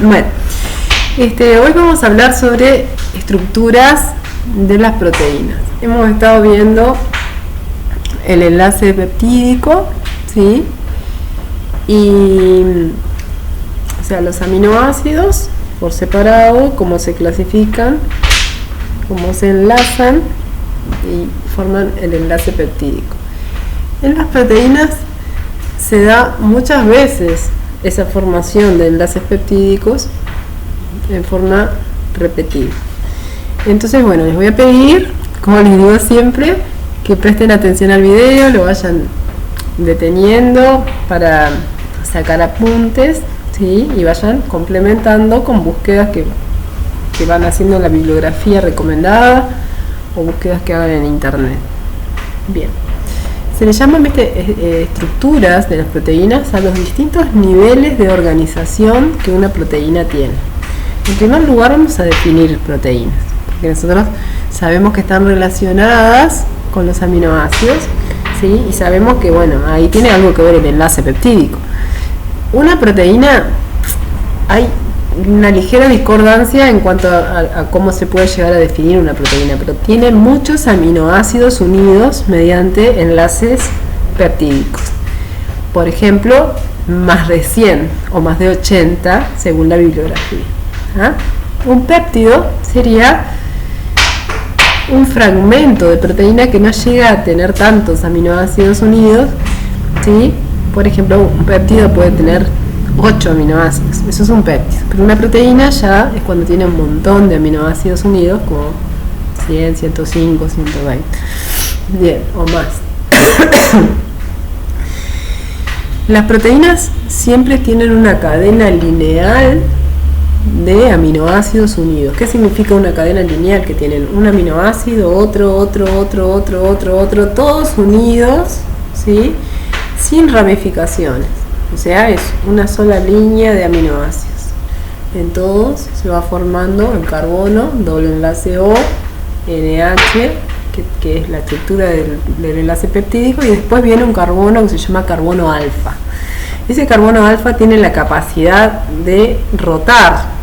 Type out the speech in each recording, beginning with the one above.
Bueno, hoy vamos a hablar sobre estructuras de las proteínas. Hemos estado viendo el enlace peptídico, ¿sí? Y, o sea, los aminoácidos por separado, cómo se clasifican, cómo se enlazan y forman el enlace peptídico. En las proteínas se da muchas veces esa formación de enlaces peptídicos en forma repetida. Entonces, bueno, les voy a pedir, como les digo siempre, que presten atención al video, lo vayan deteniendo para sacar apuntes, ¿sí? Y vayan complementando con búsquedas que van haciendo en la bibliografía recomendada o búsquedas que hagan en internet. Bien. Se le llaman estructuras de las proteínas a los distintos niveles de organización que una proteína tiene. En primer lugar vamos a definir proteínas, porque nosotros sabemos que están relacionadas con los aminoácidos, ¿sí? Y sabemos que, bueno, ahí tiene algo que ver el enlace peptídico. Una proteína, hay una ligera discordancia en cuanto a cómo se puede llegar a definir una proteína, pero tiene muchos aminoácidos unidos mediante enlaces peptídicos. Por ejemplo, más de 100 o más de 80 según la bibliografía. ¿Ah? Un péptido sería un fragmento de proteína que no llega a tener tantos aminoácidos unidos, ¿sí? Por ejemplo, un péptido puede tener 8 aminoácidos, eso es un péptido. Pero una proteína ya es cuando tiene un montón de aminoácidos unidos, como 100, 105, 120. Bien, o más. Las proteínas siempre tienen una cadena lineal de aminoácidos unidos. ¿Qué significa una cadena lineal? Que tienen un aminoácido, otro, todos unidos, ¿sí? Sin ramificaciones. O sea, es una sola línea de aminoácidos. En todos se va formando el carbono, doble enlace O, NH, que es la estructura del enlace peptídico, y después viene un carbono que se llama carbono alfa. Ese carbono alfa tiene la capacidad de rotar.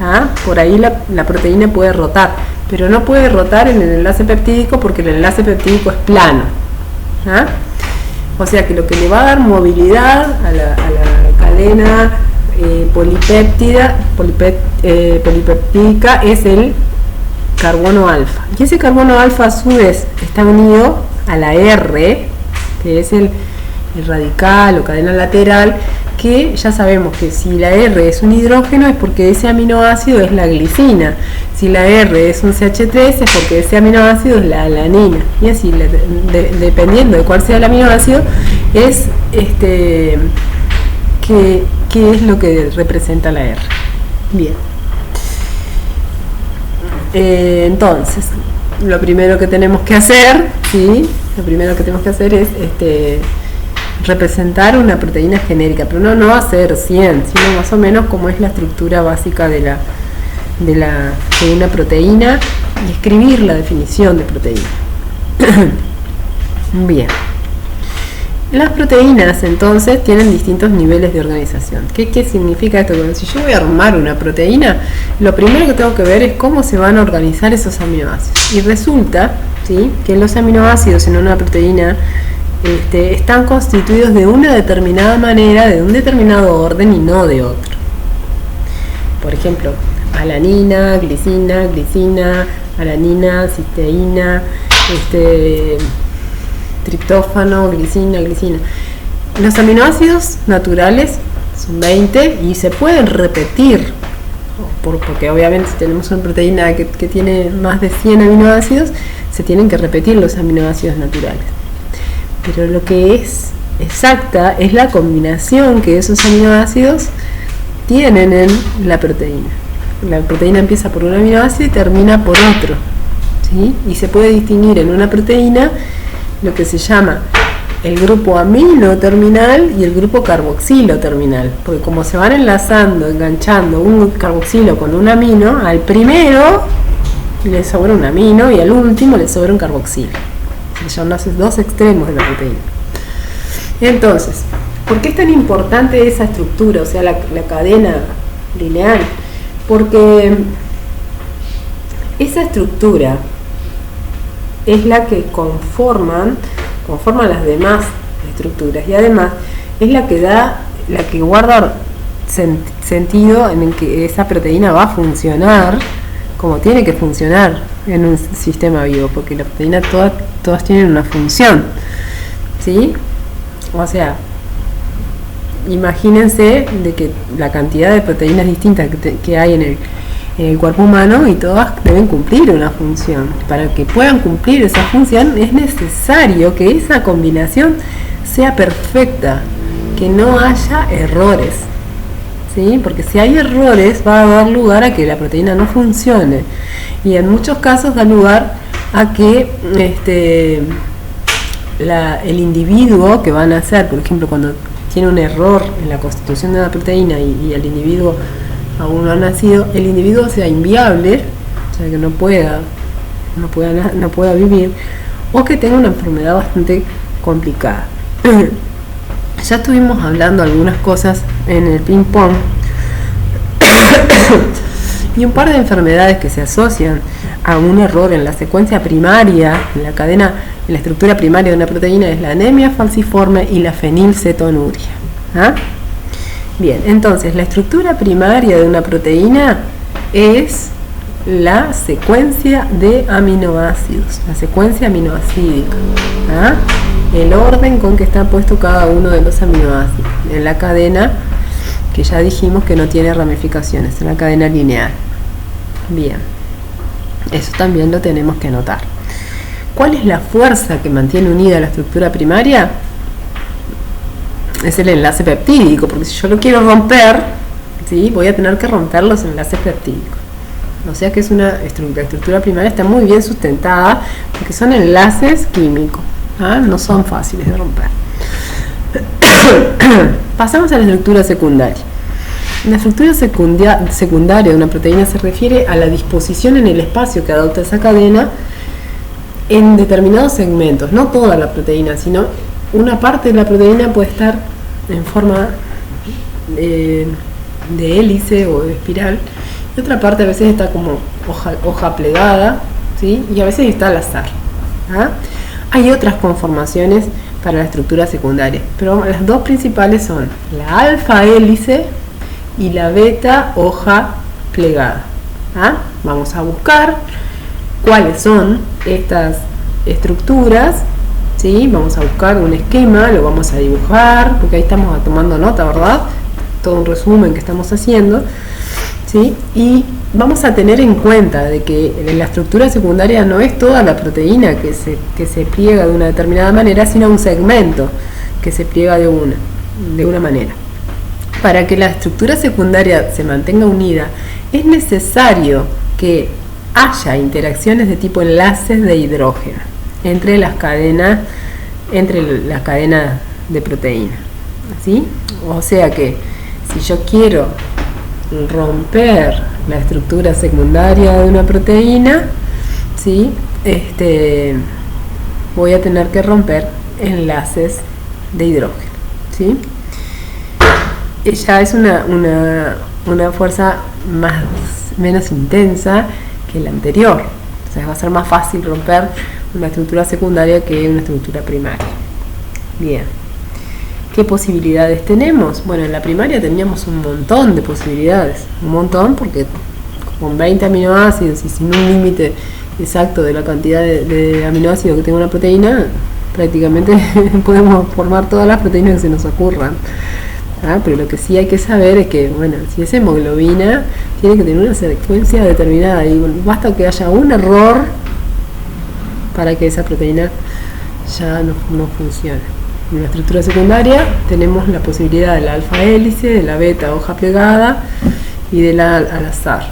¿Ah? Por ahí la proteína puede rotar, pero no puede rotar en el enlace peptídico porque el enlace peptídico es plano. ¿Ah? O sea que lo que le va a dar movilidad a la cadena polipeptídica es el carbono alfa. Y ese carbono alfa a su vez está unido a la R, que es el radical o cadena lateral, que ya sabemos que si la R es un hidrógeno es porque ese aminoácido es la glicina. Si la R es un CH3 es porque ese aminoácido es la alanina. Y así, dependiendo de cuál sea el aminoácido, es qué es lo que representa la R. Bien. Entonces, lo primero que tenemos que hacer, ¿sí? Lo primero que tenemos que hacer es representar una proteína genérica, pero no va a ser 100, sino más o menos como es la estructura básica de una proteína y escribir la definición de proteína. Bien. Las proteínas entonces tienen distintos niveles de organización. ¿Qué significa esto? Bueno, si yo voy a armar una proteína, lo primero que tengo que ver es cómo se van a organizar esos aminoácidos. Y resulta, ¿sí?, que los aminoácidos en una proteína están constituidos de una determinada manera, de un determinado orden y no de otro. Por ejemplo, alanina, glicina, alanina, cisteína, triptófano, glicina. Los aminoácidos naturales son 20 y se pueden repetir, porque obviamente si tenemos una proteína que tiene más de 100 aminoácidos, se tienen que repetir los aminoácidos naturales. Pero lo que es exacta es la combinación que esos aminoácidos tienen en la proteína. La proteína empieza por un aminoácido y termina por otro, ¿sí? Y se puede distinguir en una proteína lo que se llama el grupo amino terminal y el grupo carboxilo terminal, porque como se van enlazando, enganchando un carboxilo con un amino, al primero le sobra un amino y al último le sobra un carboxilo. Se llaman los dos extremos de la proteína. Entonces, ¿Por qué es tan importante esa estructura, o sea, la cadena lineal? Porque esa estructura es la que conforman las demás estructuras, y además es la que guarda sentido en el que esa proteína va a funcionar como tiene que funcionar en un sistema vivo, porque las proteínas todas tienen una función, ¿sí? O sea, imagínense de que la cantidad de proteínas distintas que hay en el cuerpo humano, y todas deben cumplir una función. Para que puedan cumplir esa función es necesario que esa combinación sea perfecta, que no haya errores, ¿sí? Porque si hay errores va a dar lugar a que la proteína no funcione, y en muchos casos da lugar a que el individuo que va a nacer, por ejemplo, cuando tiene un error en la constitución de una proteína y el individuo aún no ha nacido, el individuo sea inviable, o sea que no pueda vivir, o que tenga una enfermedad bastante complicada. Ya estuvimos hablando algunas cosas en el ping pong y un par de enfermedades que se asocian a un error en la secuencia primaria, en la estructura primaria de una proteína, es la anemia falciforme y la fenilcetonuria. ¿Ah? Bien, entonces la estructura primaria de una proteína es la secuencia de aminoácidos, la secuencia aminoácidica, ¿ah? El orden con que está puesto cada uno de los aminoácidos en la cadena, que ya dijimos que no tiene ramificaciones, en la cadena lineal. Bien, eso también lo tenemos que notar. ¿Cuál es la fuerza que mantiene unida la estructura primaria? Es el enlace peptídico, porque si yo lo quiero romper, ¿sí?, voy a tener que romper los enlaces peptídicos. O sea que la estructura primaria está muy bien sustentada, porque son enlaces químicos, ¿ah? No son fáciles de romper. Pasamos a la estructura secundaria. La estructura secundaria de una proteína se refiere a la disposición en el espacio que adopta esa cadena en determinados segmentos, no toda la proteína, sino una parte de la proteína puede estar en forma de hélice o de espiral, y otra parte a veces está como hoja plegada, ¿sí?, y a veces está al azar. ¿Ah? Hay otras conformaciones para la estructura secundaria, pero las dos principales son la alfa hélice y la beta hoja plegada. ¿Ah? Vamos a buscar cuáles son estas estructuras, ¿sí? Vamos a buscar un esquema, lo vamos a dibujar, porque ahí estamos tomando nota, ¿verdad? Todo un resumen que estamos haciendo, ¿sí? Y vamos a tener en cuenta de que la estructura secundaria no es toda la proteína que se pliega de una determinada manera, sino un segmento que se pliega de una manera. Para que la estructura secundaria se mantenga unida, es necesario que haya interacciones de tipo enlaces de hidrógeno entre las cadenas de proteína, ¿sí? O sea que si yo quiero romper la estructura secundaria de una proteína, ¿sí?, voy a tener que romper enlaces de hidrógeno, ¿sí? Ya es una fuerza menos intensa que la anterior, o sea, va a ser más fácil romper una estructura secundaria que una estructura primaria. Bien, ¿qué posibilidades tenemos? Bueno, en la primaria teníamos un montón de posibilidades, un montón, porque con 20 aminoácidos y sin un límite exacto de la cantidad de aminoácidos que tenga una proteína, prácticamente podemos formar todas las proteínas que se nos ocurran. ¿Ah? Pero lo que sí hay que saber es que, bueno, si es hemoglobina, tiene que tener una secuencia determinada, y bueno, basta que haya un error para que esa proteína ya no funcione. En la estructura secundaria tenemos la posibilidad de la alfa hélice, de la beta hoja plegada y de la al azar.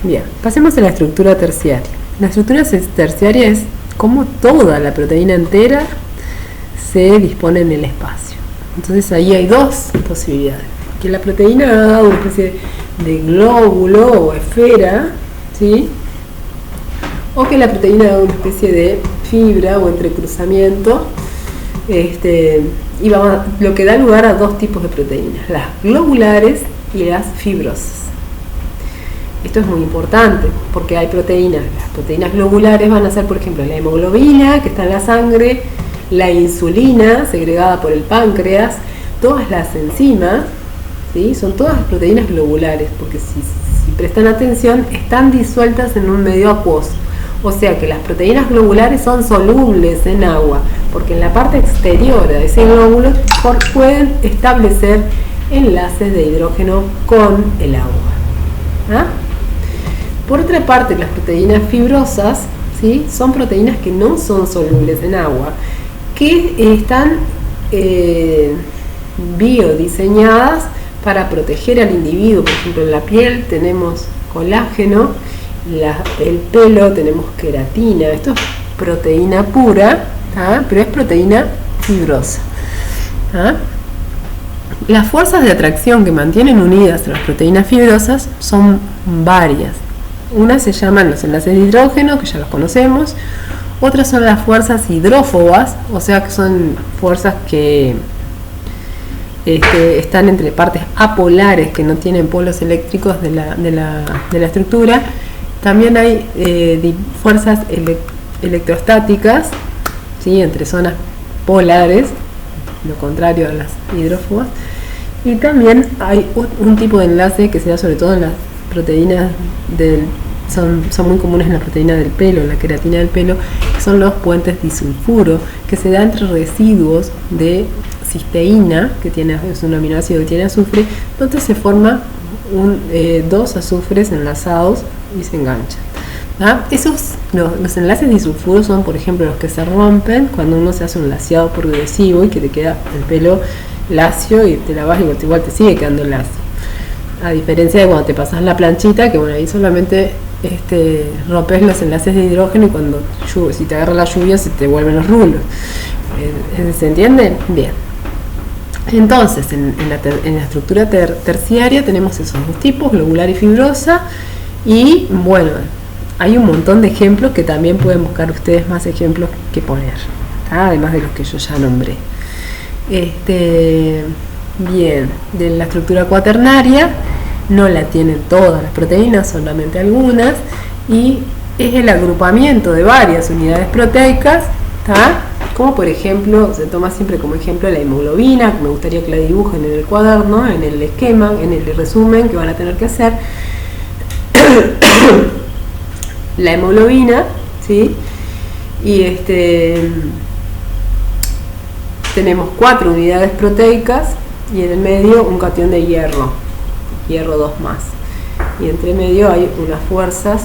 Bien, pasemos a la estructura terciaria. La estructura terciaria es como toda la proteína entera se dispone en el espacio. Entonces ahí hay dos posibilidades: que la proteína haga una especie de glóbulo o esfera, ¿sí?, o que la proteína haga una especie de fibra o entrecruzamiento y lo que da lugar a dos tipos de proteínas, las globulares y las fibrosas. Esto es muy importante porque hay proteínas, las proteínas globulares van a ser, por ejemplo, la hemoglobina que está en la sangre, la insulina segregada por el páncreas, todas las enzimas, ¿sí? Son todas proteínas globulares, porque si prestan atención están disueltas en un medio acuoso. O sea que las proteínas globulares son solubles en agua, porque en la parte exterior de ese glóbulo pueden establecer enlaces de hidrógeno con el agua. ¿Ah? Por otra parte, las proteínas fibrosas, ¿sí? Son proteínas que no son solubles en agua, que están biodiseñadas para proteger al individuo. Por ejemplo, en la piel tenemos colágeno, el pelo tenemos queratina. Esto es proteína pura, pero es proteína fibrosa. Las fuerzas de atracción que mantienen unidas las proteínas fibrosas son varias. Unas se llaman los enlaces de hidrógeno, que ya los conocemos. Otras son las fuerzas hidrófobas, o sea que son fuerzas que están entre partes apolares, que no tienen polos eléctricos de la estructura. También hay fuerzas electrostáticas, ¿sí? Entre zonas polares, lo contrario a las hidrófobas. Y también hay un tipo de enlace que se da sobre todo en las proteínas son muy comunes en la proteína del pelo, en la queratina del pelo, que son los puentes disulfuro, que se da entre residuos de cisteína, que es un aminoácido que tiene azufre, entonces se forma dos azufres enlazados y se enganchan. Los enlaces disulfuros son, por ejemplo, los que se rompen cuando uno se hace un laseado progresivo y que te queda el pelo lacio y te lavas y igual te sigue quedando lacio. A diferencia de cuando te pasas la planchita, que bueno, ahí solamente rompes los enlaces de hidrógeno y cuando si te agarra la lluvia se te vuelven los rulos. ¿Se entiende? Bien. Entonces, en la estructura terciaria tenemos esos dos tipos, globular y fibrosa, y bueno, hay un montón de ejemplos que también pueden buscar ustedes más ejemplos que poner, además de los que yo ya nombré. Bien, de la estructura cuaternaria no la tienen todas las proteínas, solamente algunas, y es el agrupamiento de varias unidades proteicas, como por ejemplo, se toma siempre como ejemplo la hemoglobina, que me gustaría que la dibujen en el cuaderno, en el esquema, en el resumen que van a tener que hacer. La hemoglobina, ¿sí? Y tenemos 4 unidades proteicas y en el medio un catión de hierro 2+. Y entre medio hay unas fuerzas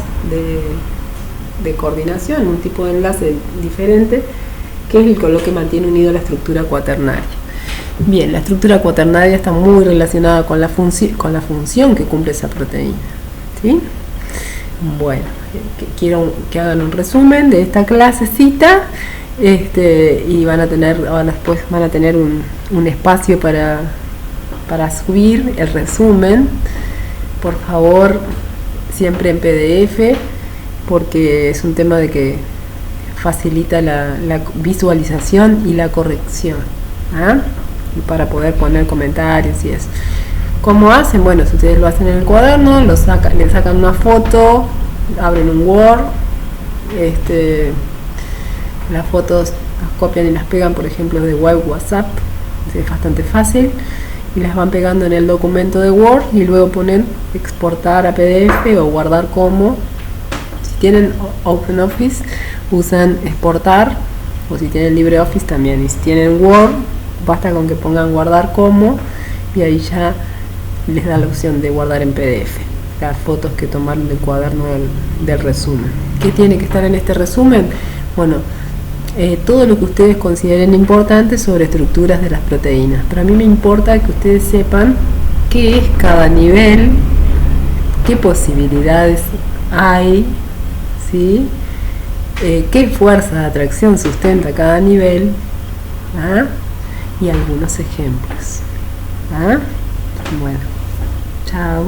de coordinación, un tipo de enlace diferente, que es lo que mantiene unido la estructura cuaternaria. Bien, la estructura cuaternaria está muy relacionada con la función que cumple esa proteína, ¿sí? Bueno, quiero que hagan un resumen de esta clasecita, y después van a tener un espacio para subir el resumen. Por favor, siempre en PDF, porque es un tema de que facilita la visualización y la corrección, y para poder poner comentarios y eso. ¿Cómo hacen? Bueno, si ustedes lo hacen en el cuaderno, le sacan una foto, abren un Word, las fotos las copian y las pegan, por ejemplo, de WhatsApp, es bastante fácil, y las van pegando en el documento de Word y luego ponen exportar a PDF o guardar como. Si tienen OpenOffice, usan exportar, o si tienen LibreOffice también, y si tienen Word, basta con que pongan guardar como, y ahí ya les da la opción de guardar en PDF las fotos que tomaron del cuaderno del resumen. ¿Qué tiene que estar en este resumen? Bueno, todo lo que ustedes consideren importante sobre estructuras de las proteínas, pero a mí me importa que ustedes sepan qué es cada nivel, qué posibilidades hay, ¿sí? Qué fuerza de atracción sustenta cada nivel, y algunos ejemplos. Bueno, chao.